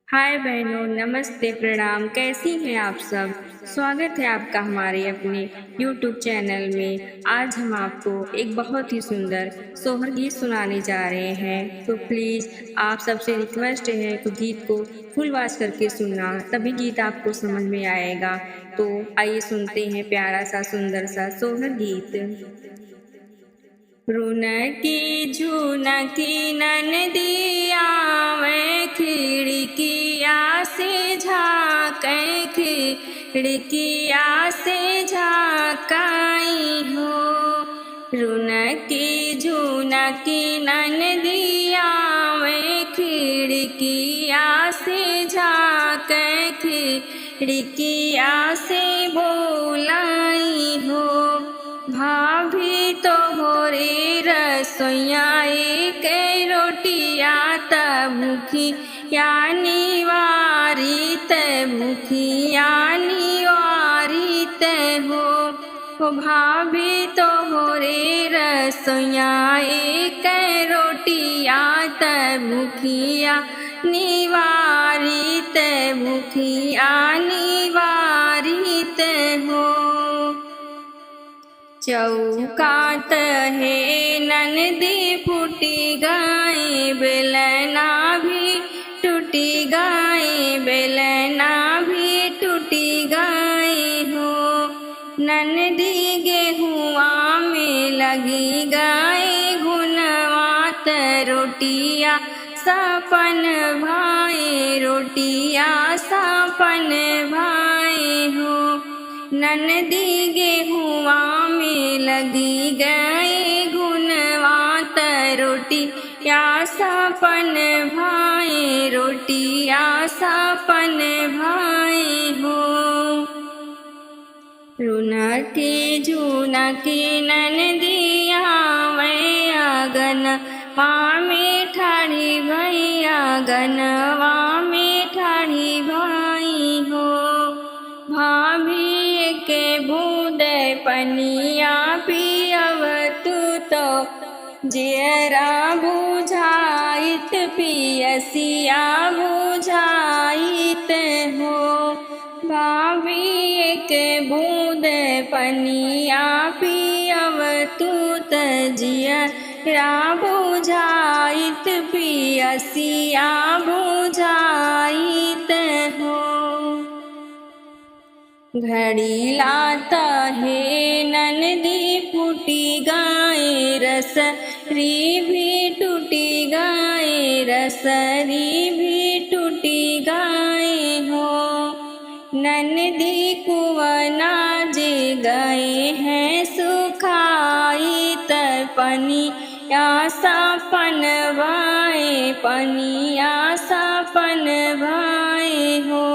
हाय बहनों, नमस्ते, प्रणाम। कैसी हैं आप सब? स्वागत है आपका हमारे अपने YouTube चैनल में। आज हम आपको एक बहुत ही सुंदर सोहर गीत सुनाने जा रहे हैं। तो प्लीज़ आप सबसे रिक्वेस्ट है कि गीत को फुल वॉच करके सुनना, तभी गीत आपको समझ में आएगा। तो आइए सुनते हैं प्यारा सा सुंदर सा सोहर गीत। रुनकी झुनकी ननदिया मैं खिड़किया से झाँकै, खिड़किया से झाँकाई हो। रुनकी झुनकी ननदिया मैं खिड़किया से झाँकै, खिड़किया से बोलाई हो। भाभी तो होरे रसोइया के रोटिया त भूखिया निवारित, भूखिया निवारित हो। भाभी तो होरे रसोइया के रोटिया त भूखिया निवारित, भूखिया निवारित हो। चौकात है ननदी फूटी गाय, बेलना भी टूटी गाय, बेलना भी टूटी गाय हो। ननदी गेहुआ में लगी गाय, घुनवात रोटिया सपन भाई, रोटिया सपन भाई हो। ननदी गेहुआ में लगी गई, घुनवात रोटिया सपन भाई, रोटिया सपन भाई हो। रुनकी झुनकी ननदिया मैं आंगनवा में ठाड़ी भई, आंगनवा में ठाड़ी भाई हो। भाभी के बूंद पनिया पियव तू तो जियरा बुझाइत, पियसिया बुझाइत हो। भाभी के बूंद पनिया पियव तू तो जियरा बुझाइत, पियसिया बुझाइत हो। घड़ी लाता है ननदी फूटी गाय, रसरी भी टूटी गाय, रसरी भी टूटी गाय हो। ननदी कुवना जे गए हैं सुखाई, त पनिया सपन भाई, पनिया सपन भाई हो।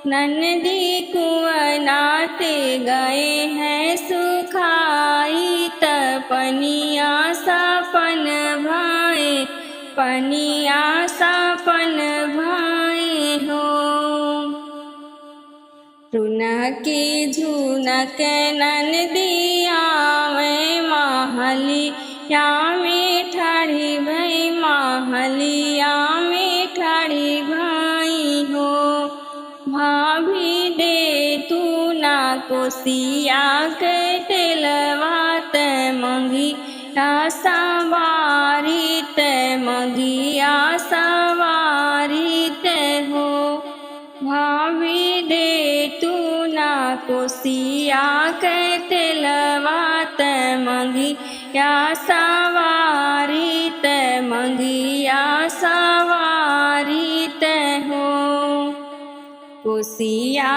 ननदी कुवनाते गए हैं सुखाई, त पनिया सपन भाई, पनिया सपन भाई हो। रुनकी झुनक ननदिया मैं महलिया में ठाड़ी भई, महलिया में ठाड़ी भाई हो। भाभी दे तू ना कोसिया के तेलवात, मंगिया सवारित, मंगिया सवारित हो। भाभी दे तू ना कोसिया के तेलवात, मंगिया सवारित, मंगिया सवारित हो। कोसिया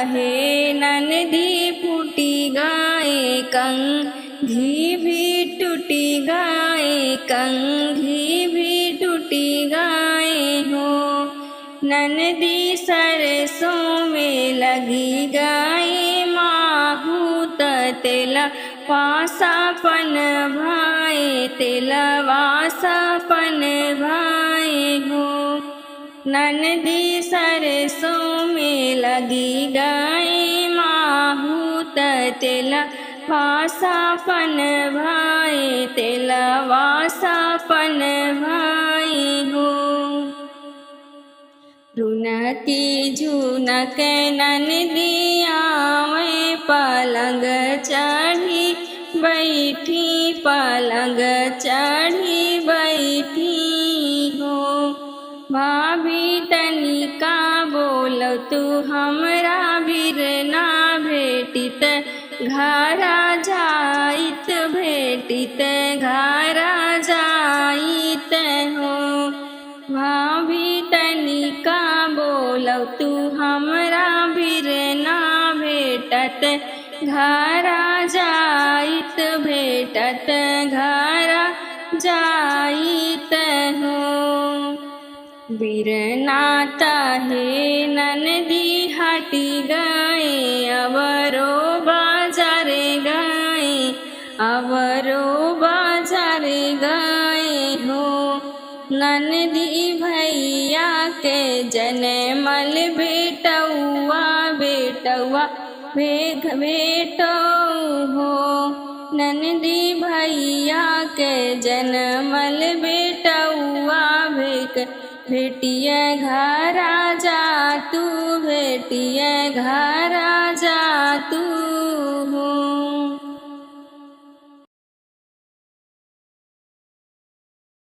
है ननदी फूटी गाय, कंघी भी टूटी गाय, कंघी भी टूटी गाय हो। ननदी सरसों में लगी गाय, माहूत तेलवा सपन भाई, तेलवा सपन भाई हो। ननदी सरसों में लगी गाय, माहूत तेलवा सपन भाई, तेलवा सपन भाई हो। नती झुनक ननदिया में पलंग चढ़ी बैठी, पलंग चढ़ी बैठी हो। भाभी तनिका बोल तू हमरा भीर ना भेटित, घरा जाइत भेटित, घरा जाइत हो। भाभी तनिका बोल तू हमरा भीर ना भेटत, घरा जाइत भेटत, घरा जाइत हो। बिरनाता है ननदी हटी गए, अवरो बाजार गए, अवरो बाजार गए हो। ननदी भैया के जनमल बेटौआ, बेटौआ बेटो हो। ननदी भैया के जनमल बेटौआ भेटिए घरा जा तू, भेटिए घरा जा